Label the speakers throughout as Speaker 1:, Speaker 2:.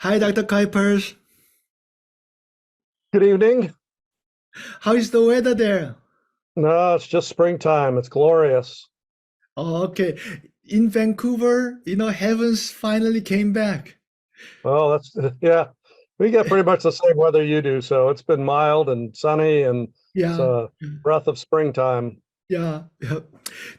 Speaker 1: Hi, Dr. Kuipers.
Speaker 2: Good evening.
Speaker 1: How is the weather there?
Speaker 2: No, it's just springtime. It's glorious.
Speaker 1: Oh, okay. In Vancouver, heavens finally came back.
Speaker 2: Oh, that's yeah. We get pretty much the same weather you do, so it's been mild and sunny, and it's
Speaker 1: Yeah,
Speaker 2: a breath of springtime.
Speaker 1: yeah.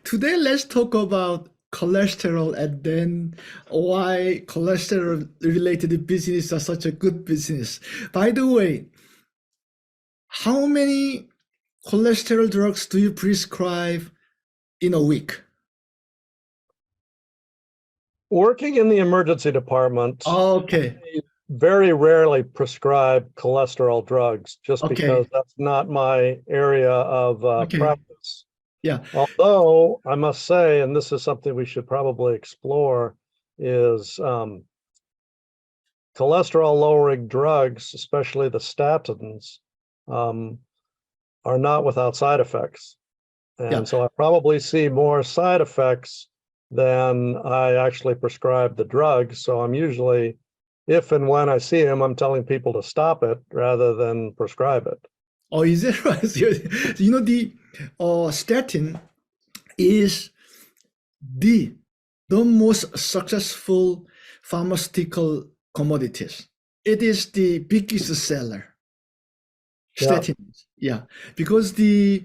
Speaker 1: Today, let's talk about cholesterol and then why cholesterol related business are such a good business. By the way, how many cholesterol drugs do you prescribe in a week?
Speaker 2: Working in the emergency department,
Speaker 1: Okay,
Speaker 2: I very rarely prescribe cholesterol drugs just because
Speaker 1: okay,
Speaker 2: that's not my area of
Speaker 1: okay.
Speaker 2: practice.
Speaker 1: Yeah,
Speaker 2: Although I must say, and this is something we should probably explore, is cholesterol lowering drugs, especially the statins, um, are not without side effects.
Speaker 1: yeah.
Speaker 2: And so I probably see more side effects than I actually prescribe the drugs. So I'm usually, if and when I see them, I'm telling people to stop it rather than prescribe it.
Speaker 1: Oh, is it right? The statin is the the most successful pharmaceutical commodities. It is the biggest seller.
Speaker 2: Yeah.
Speaker 1: Statins, yeah, because there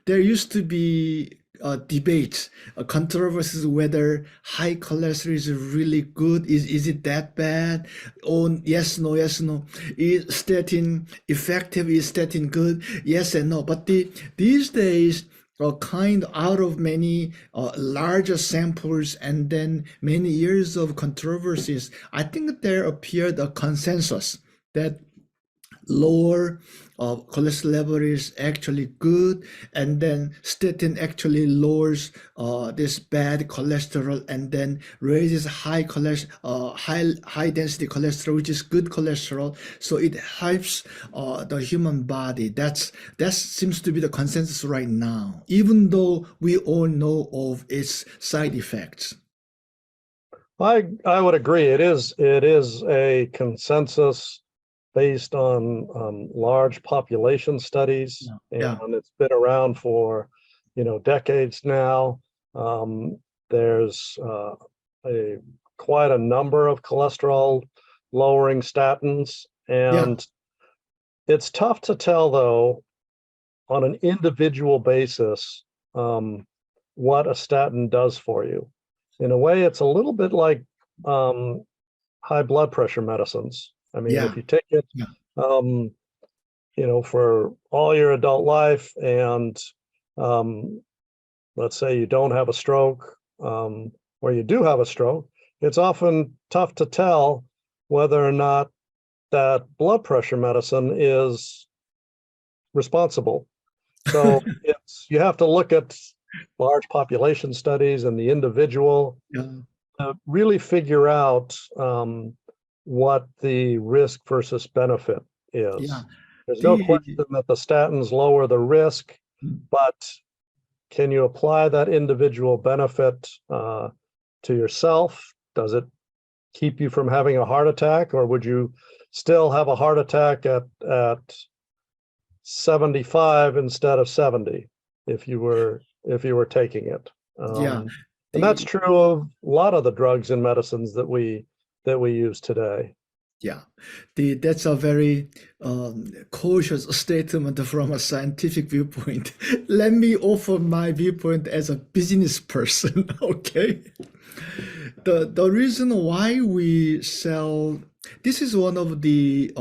Speaker 1: used to be debates, controversies whether high cholesterol is really good. Is it that bad? Oh, yes, no, yes, no. Is statin effective? Is statin good? Yes and no. But these days, kind out of many larger samples and then many years of controversies, I think there appeared a consensus that lower cholesterol level is actually good, and then statin actually lowers this bad cholesterol and then raises high cholesterol, high density cholesterol, which is good cholesterol. So it helps the human body. That seems to be the consensus right now, even though we all know of its side effects.
Speaker 2: I would agree. It is a consensus based on large population studies,
Speaker 1: Yeah, yeah,
Speaker 2: and it's been around for decades now. Um, there's a quite a number of cholesterol lowering statins,
Speaker 1: yeah,
Speaker 2: and it's tough to tell though on an individual basis um, what a statin does for you. In a way, it's a little bit like um, high blood pressure medicines. I mean,
Speaker 1: yeah,
Speaker 2: if you take it,
Speaker 1: yeah,
Speaker 2: um, for all your adult life, and um, let's say you don't have a stroke, or you do have a stroke, it's often tough to tell whether or not that blood pressure medicine is responsible. So it's you have to look at large population studies and the individual
Speaker 1: yeah,
Speaker 2: to really figure out what the risk versus benefit
Speaker 1: yeah.
Speaker 2: is. There's no
Speaker 1: The
Speaker 2: question that the statins lower the risk, but can you apply that individual benefit to yourself? Does it keep you from having a heart attack, or would you still have a heart attack at 75 instead of 70 if you were taking it?
Speaker 1: yeah,
Speaker 2: And that's
Speaker 1: the
Speaker 2: true of a lot of the drugs and medicines that we use today.
Speaker 1: Yeah, that's a very cautious statement from a scientific viewpoint. Let me offer my viewpoint as a business person, okay? The reason why we sell this is one of the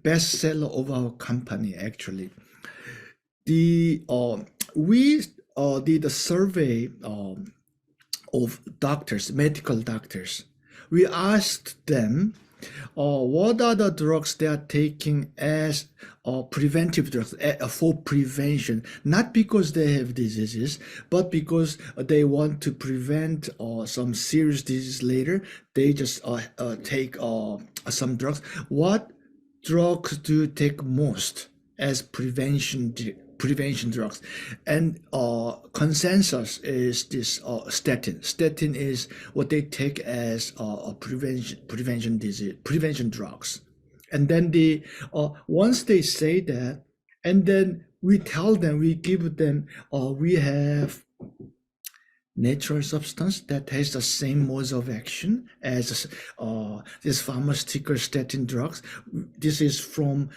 Speaker 1: best seller of our company actually. The we did a survey of doctors, medical doctors. We asked them what are the drugs they are taking as preventive drugs for prevention, not because they have diseases, but because they want to prevent some serious disease later. They just take some drugs. What drugs do you take most as prevention prevention drugs. And consensus is this statin. Statin is what they take as a prevention disease, prevention drugs. And then once they say that, and then we tell them, we give them, we have natural substance that has the same modes of action as this pharmaceutical statin drugs. This is from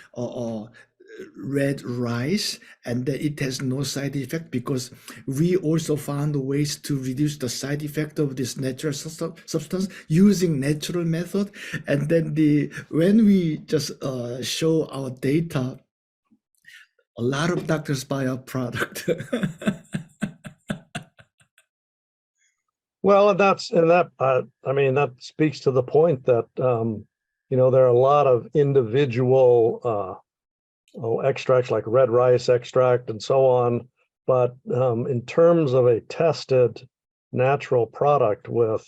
Speaker 1: red rice, and that it has no side effect, because we also found ways to reduce the side effect of this natural substance using natural method. And then when we just show our data, a lot of doctors buy our product.
Speaker 2: Well, I mean, that speaks to the point that there are a lot of individual extracts like red rice extract and so on, but in terms of a tested natural product with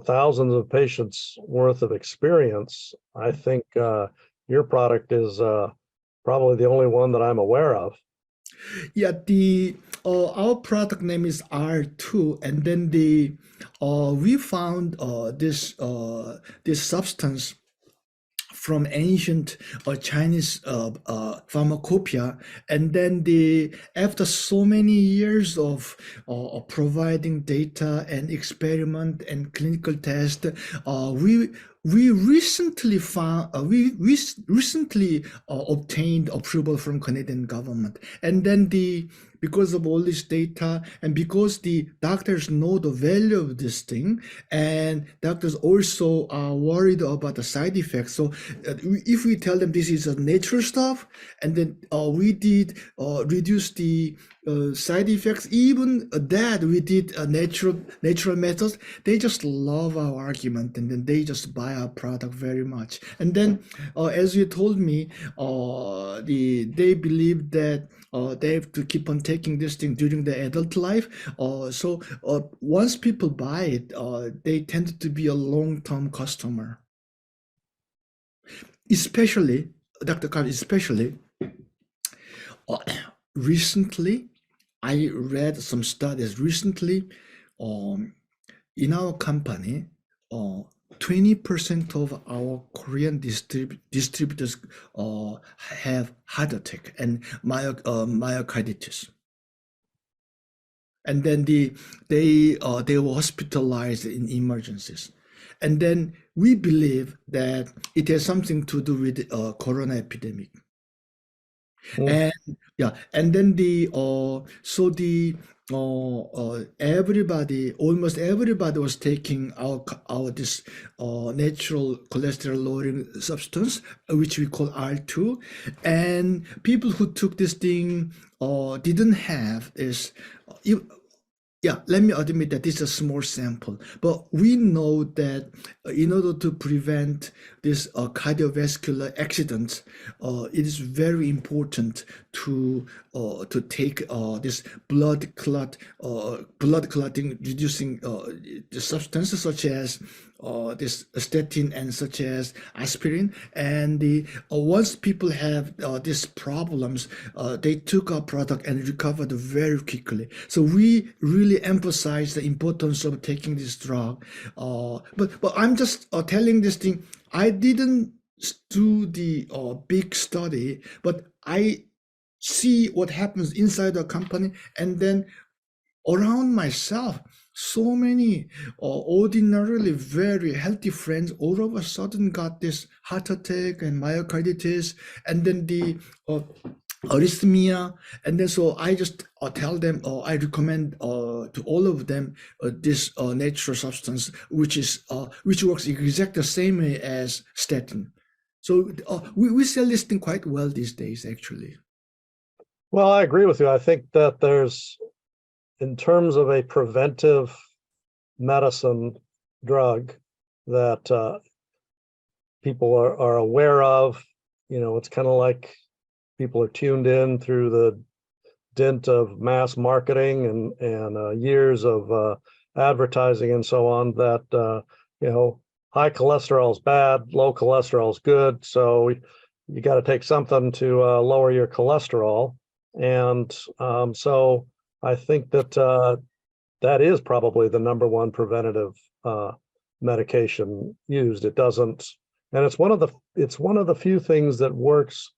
Speaker 2: thousands of patients worth of experience, I think your product is probably the only one that I'm aware of.
Speaker 1: Yeah, our product name is R2, and then we found this substance from ancient Chinese pharmacopoeia, and then after so many years of providing data and experiment and clinical test, we recently found we recently obtained approval from Canadian government, and then because of all this data, and because the doctors know the value of this thing, and doctors also are worried about the side effects. So if we tell them this is a natural stuff, and then we did reduce the side effects, even that we did a natural methods, they just love our argument, and then they just buy our product very much. And then as you told me, they believe that they have to keep on taking this thing during their adult life. So once people buy it, they tend to be a long-term customer. Especially, Dr. Khan, especially recently, I read some studies recently. In our company, 20% of our Korean distributors have heart attack and myocarditis. And then they were hospitalized in emergencies. And then we believe that it has something to do with corona epidemic. And yeah, and then everybody, almost everybody was taking our this natural cholesterol lowering substance, which we call R2, and people who took this thing didn't have this. Yeah, let me admit that this is a small sample, but we know that in order to prevent this cardiovascular accidents, it is very important to take this blood clotting reducing the substances such as this statin and such as aspirin. And once people have these problems, they took our product and recovered very quickly. So we really emphasize the importance of taking this drug. But I'm just telling this thing. I didn't do the big study, but I see what happens inside the company, and then around myself, so many ordinarily very healthy friends all of a sudden got this heart attack and myocarditis, and then the arrhythmia. And then so I just tell them, or I recommend to all of them this natural substance, which works exactly the same way as statin. So we sell this thing quite well these days, actually.
Speaker 2: Well, I agree with you. I think that in terms of a preventive medicine drug that people are aware of, it's kind of like people are tuned in through the dint of mass marketing and years of advertising and so on, that high cholesterol is bad, low cholesterol is good. So you got to take something to lower your cholesterol. And so I think that that is probably the number one preventative medication used. It doesn't, and it's one of the few things that works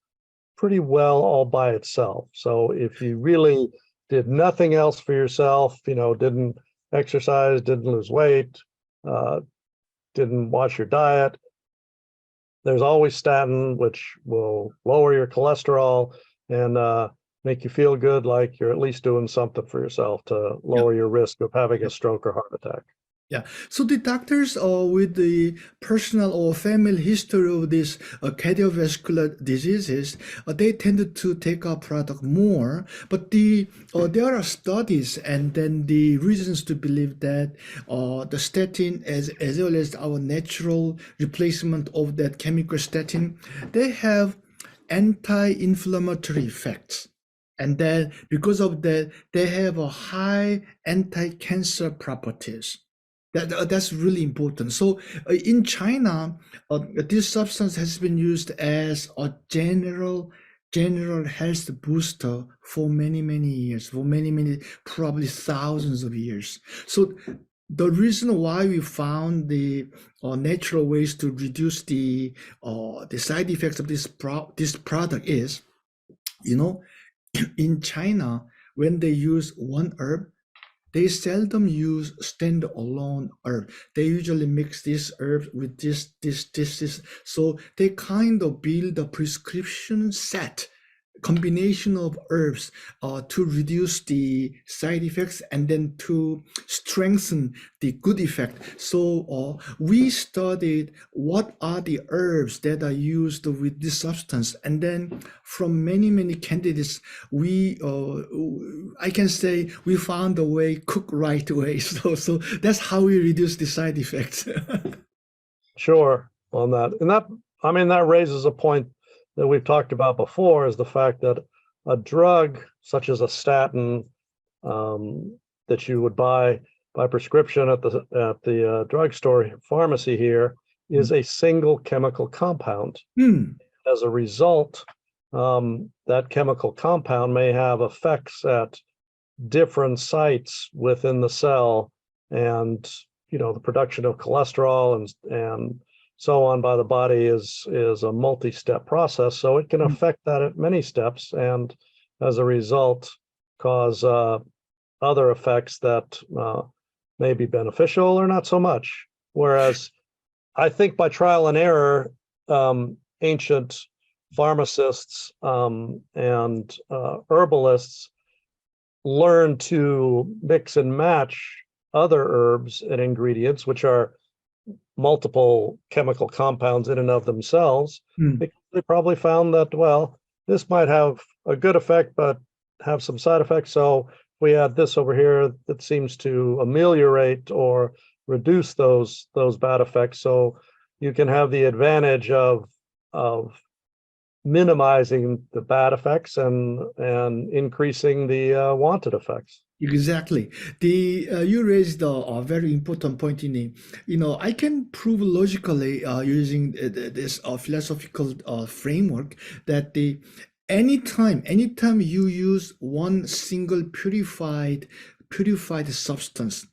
Speaker 2: pretty well all by itself. So if you really did nothing else for yourself, didn't exercise, didn't lose weight, didn't watch your diet, there's always statin, which will lower your cholesterol and make you feel good, like you're at least doing something for yourself to lower your risk of having a stroke or heart attack.
Speaker 1: Yeah. So the doctors with the personal or family history of these cardiovascular diseases, they tend to take our product more. But there are studies and then the reasons to believe that the statin, as well as our natural replacement of that chemical statin, they have anti-inflammatory effects. And then because of that, they have a high anti-cancer properties. That's really important. So in China, this substance has been used as a general health booster for many years, for many probably thousands of years. So the reason why we found the natural ways to reduce the side effects of this product is, in China, when they use one herb, they seldom use standalone herb. They usually mix this herb with this. So they kind of build a prescription set, combination of herbs to reduce the side effects and then to strengthen the good effect. So we studied what are the herbs that are used with this substance, and then from many candidates, I can say we found a way, cook right way. So that's how we reduce the side effects.
Speaker 2: Sure, on that. And that raises a point that we've talked about before, is the fact that a drug such as a statin that you would buy by prescription at the drugstore pharmacy here is a single chemical compound. As a result, that chemical compound may have effects at different sites within the cell, and the production of cholesterol and so on by the body is a multi-step process. So it can affect that at many steps, and as a result cause other effects that may be beneficial or not so much. Whereas I think by trial and error, ancient pharmacists and herbalists learn to mix and match other herbs and ingredients, which are multiple chemical compounds in and of themselves. They probably found that, well, this might have a good effect, but have some side effects. So if we add this over here, that seems to ameliorate or reduce those bad effects. So you can have the advantage of minimizing the bad effects and increasing the wanted effects.
Speaker 1: Exactly. You raised a very important point in it. I can prove logically using this philosophical framework that anytime you use one single purified substance,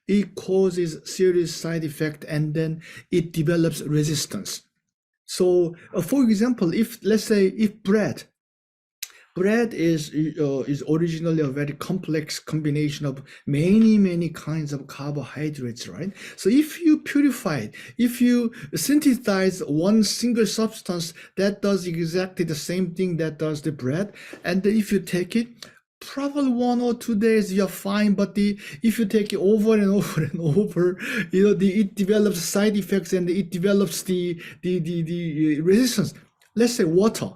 Speaker 1: it causes serious side effect and then it develops resistance. So, for example, let's say if bread is originally a very complex combination of many kinds of carbohydrates, right? So if you purify it, if you synthesize one single substance that does exactly the same thing that does the bread, and if you take it, probably 1 or 2 days you're fine, but if you take it over and over, it develops side effects and it develops the resistance. Let's say water.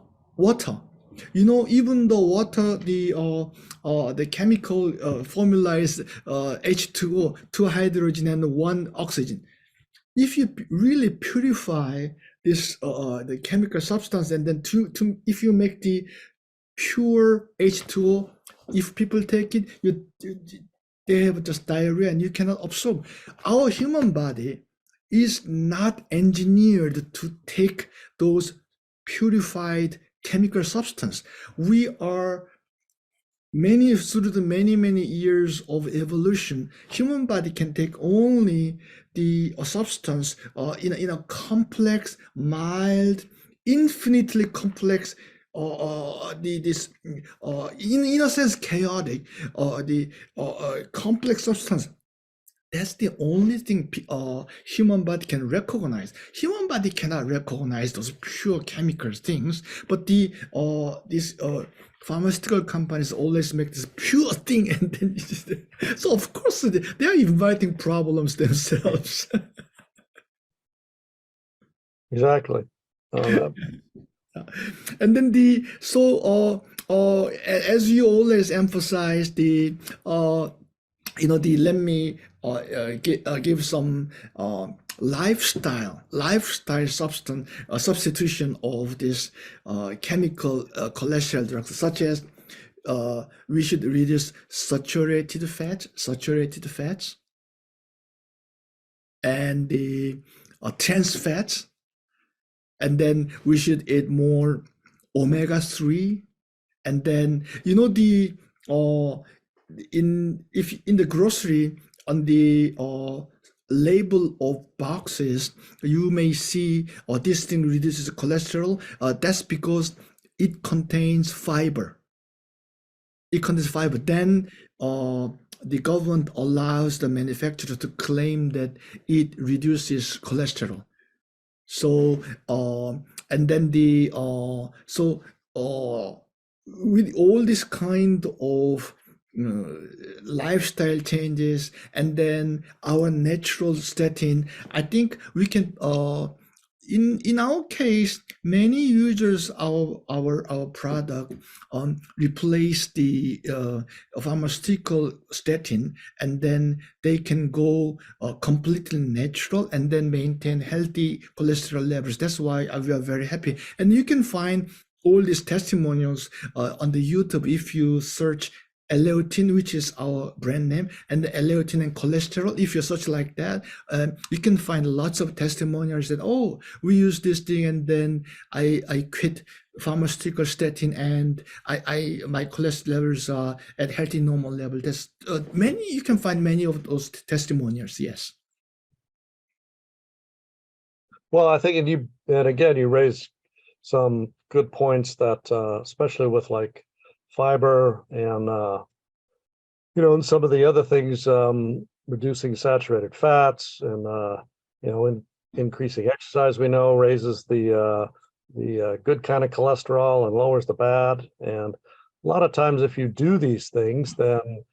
Speaker 1: Even the water, the chemical formula is H2O, 2 hydrogen and 1 oxygen. If you really purify this the chemical substance, and then if you make the pure H2O, if people take it, they have just diarrhea and you cannot absorb. Our human body is not engineered to take those purified chemical substance. We are through the many years of evolution, human body can take only the substance in a complex, mild, infinitely complex, this in a sense chaotic, the complex substance. That's the only thing human body can recognize. Human body cannot recognize those pure chemical things, but the these pharmaceutical companies always make this pure thing, and then so of course they are inviting problems themselves.
Speaker 2: Exactly. Uh,
Speaker 1: And then as you always emphasize uh, let me give some lifestyle substance substitution of this chemical cholesterol drugs, such as we should reduce saturated fats, and the trans fats, and then we should eat more omega 3, and then the uh if in the grocery, on the label of boxes, you may see this thing reduces cholesterol. That's because it contains fiber. Then uh, the government allows the manufacturer to claim that it reduces cholesterol. So, and then with all this kind of lifestyle changes, and then our natural statin, I think we can, in our case, many users of our product replace the pharmaceutical statin, and then they can go completely natural and then maintain healthy cholesterol levels. That's why we are very happy. And you can find all these testimonials on the YouTube if you search Eleutin, which is our brand name, and the Eleutin and cholesterol. If you search like that, you can find lots of testimonials that, oh, we use this thing, and then I quit pharmaceutical statin, and I my cholesterol levels are at healthy normal level. That's many. You can find many of those testimonials. Yes.
Speaker 2: well, I think, and again, you raise some good points that, especially with like fiber and and some of the other things, reducing saturated fats and increasing exercise, we know raises the good kind of cholesterol and lowers the bad. And a lot of times, if you do these things, then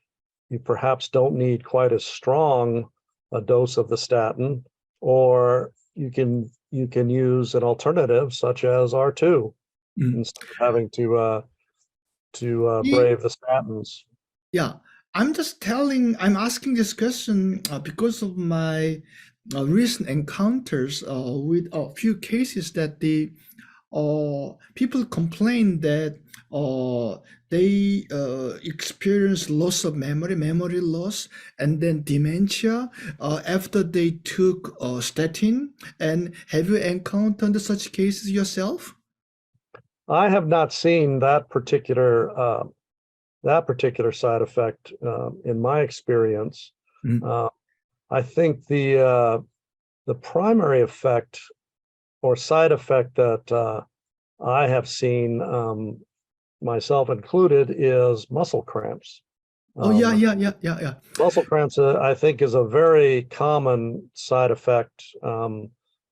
Speaker 2: you perhaps don't need quite as strong a dose of the statin, or you can use an alternative such as R2
Speaker 1: Mm.
Speaker 2: instead of having to
Speaker 1: Ye-
Speaker 2: brave the statins.
Speaker 1: Yeah, I'm asking this question because of my recent encounters with a few cases that the people complain that uh, they experience loss of memory loss, and then dementia after they took statin. And have you encountered such cases yourself?
Speaker 2: I have not seen that particular side effect in my experience.
Speaker 1: Mm.
Speaker 2: Uh, I think the primary effect or side effect that I have seen, myself included, is muscle cramps.
Speaker 1: Oh, yeah,
Speaker 2: Um,
Speaker 1: yeah, yeah, yeah, yeah.
Speaker 2: Muscle cramps, I think, is a very common side effect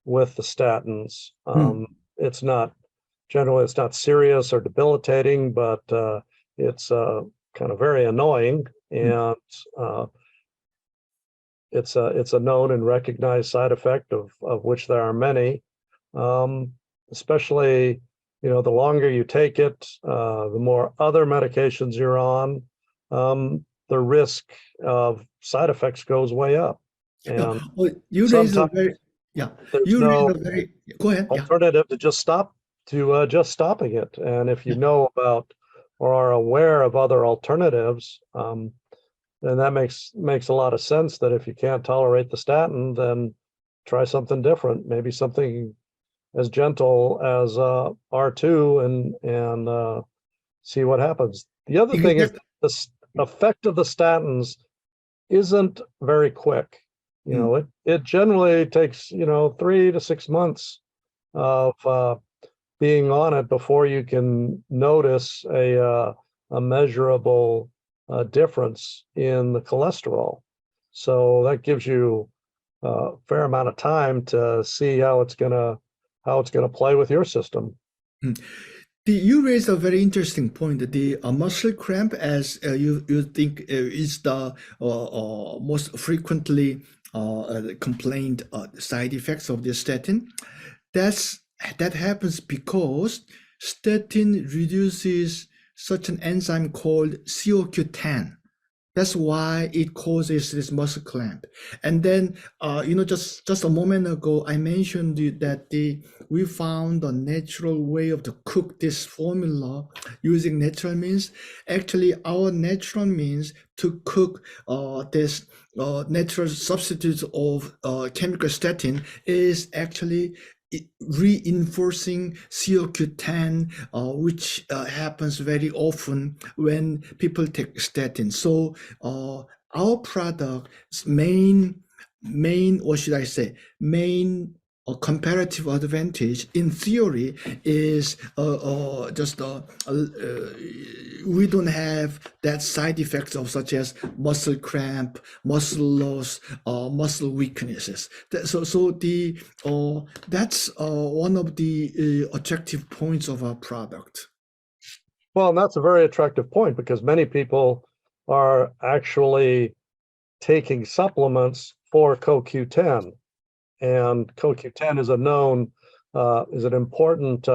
Speaker 2: with the statins.
Speaker 1: Mm.
Speaker 2: It's not generally it's not serious or debilitating, but it's kind of very annoying,
Speaker 1: Mm.
Speaker 2: and uh, it's a known and recognized side effect of which there are many. Um, Especially, the longer you take it, the more other medications you're on, the risk of side effects goes way up.
Speaker 1: Yeah.
Speaker 2: And
Speaker 1: Well, you raise a
Speaker 2: sometimes
Speaker 1: very, yeah,
Speaker 2: there's
Speaker 1: you raise
Speaker 2: no
Speaker 1: a very, go ahead. Yeah.
Speaker 2: alternative to just stopping it. And if you
Speaker 1: Yeah.
Speaker 2: know about or are aware of other alternatives, then that makes a lot of sense. That if you can't tolerate the statin, then try something different, maybe something as gentle as R2, and see what happens. The other thing is
Speaker 1: Exact-
Speaker 2: the effect of the statins isn't very quick. You know, it generally takes, 3 to 6 months of being on it before you can notice a measurable difference in the cholesterol. So that gives you a fair amount of time to see how it's gonna play with your system.
Speaker 1: You raised a very interesting point. The muscle cramp, as you think, is the most frequently complained side effects of the statin. That's that happens because statin reduces such an enzyme called CoQ10. That's why it causes this muscle cramp. And then, just a moment ago, I mentioned that we found a natural way of to cook this formula using natural means. Actually, our natural means to cook this natural substitute of chemical statin is actually reinforcing CoQ10, which happens very often when people take statin. So our product's main, what should I say, main comparative advantage in theory is just we don't have that side effects of such as muscle cramp, muscle loss, muscle weaknesses. That's one of the attractive points of our product.
Speaker 2: Well, and that's a very attractive point because many people are actually taking supplements for CoQ10, and CoQ10 is is an important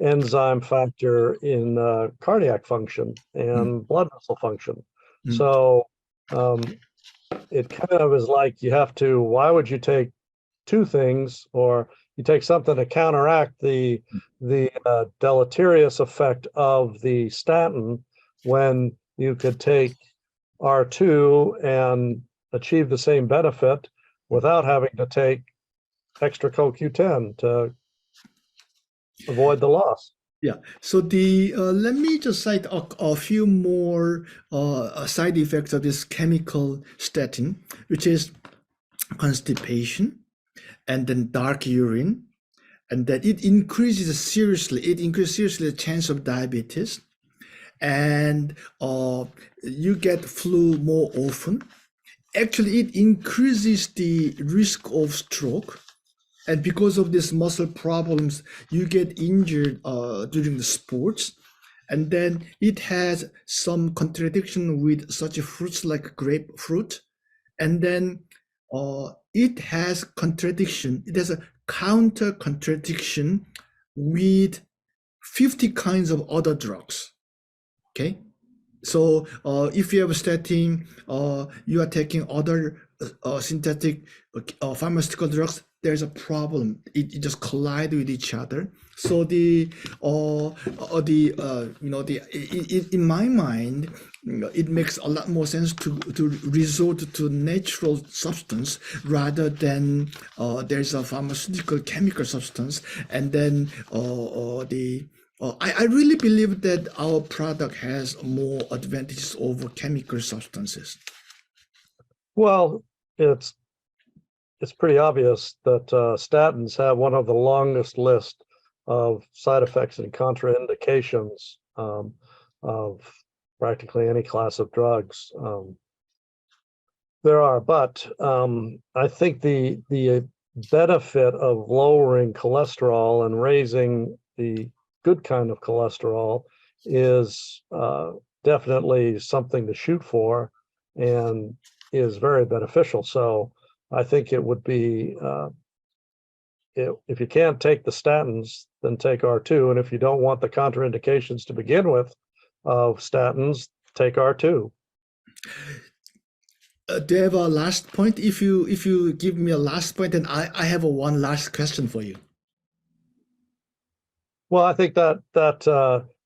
Speaker 2: enzyme factor in cardiac function and blood vessel function.
Speaker 1: Mm.
Speaker 2: So it kind of is like why would you take two things, or you take something to counteract the deleterious effect of the statin when you could take R2 and achieve the same benefit without having to take extra CoQ10 to avoid the loss.
Speaker 1: Yeah. So let me just cite a few more side effects of this chemical statin, which is constipation, and then dark urine, and that it increases seriously the chance of diabetes, and you get flu more often. Actually, it increases the risk of stroke. And because of these muscle problems, you get injured during the sports. And then it has some contradiction with such fruits like grapefruit. And then it has contradiction. It has a counter contradiction with 50 kinds of other drugs. Okay. So if you have a statin, you are taking other synthetic pharmaceutical drugs, there's a problem. It just collide with each other. So in my mind, it makes a lot more sense to resort to natural substance rather than there's a pharmaceutical chemical substance, and then I really believe that our product has more advantages over chemical substances.
Speaker 2: Well, it's pretty obvious that statins have one of the longest list of side effects and contraindications of practically any class of drugs there are. But I think the benefit of lowering cholesterol and raising the good kind of cholesterol is definitely something to shoot for and is very beneficial. So I think it would be, if you can't take the statins, then take R2. And if you don't want the contraindications to begin with of statins, take R2.
Speaker 1: Do you have a last point? If you give me a last point, then I have one last question for you.
Speaker 2: Well, I think that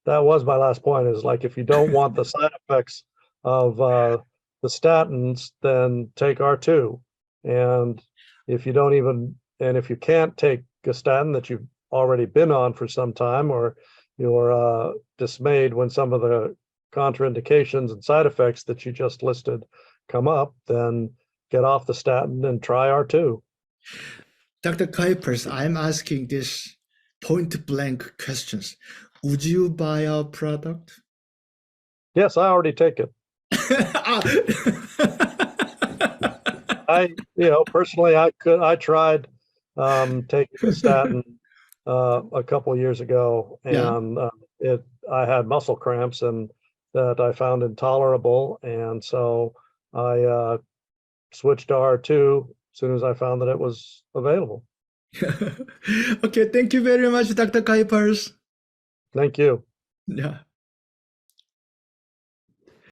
Speaker 2: was my last point, is like, if you don't want the side effects of the statins, then take R2. And if you can't take a statin that you've already been on for some time, or you're dismayed when some of the contraindications and side effects that you just listed come up, then get off the statin and try R2.
Speaker 1: Dr. Kuipers, I'm asking this point blank questions. Would you buy our product?
Speaker 2: Yes, I already take it. Personally, I tried taking a statin a couple years ago,
Speaker 1: Yeah.
Speaker 2: and I had muscle cramps and that I found intolerable, and so I switched to R2 as soon as I found that it was available.
Speaker 1: Okay, thank you very much, Dr. Kuipers.
Speaker 2: Thank you.
Speaker 1: Yeah.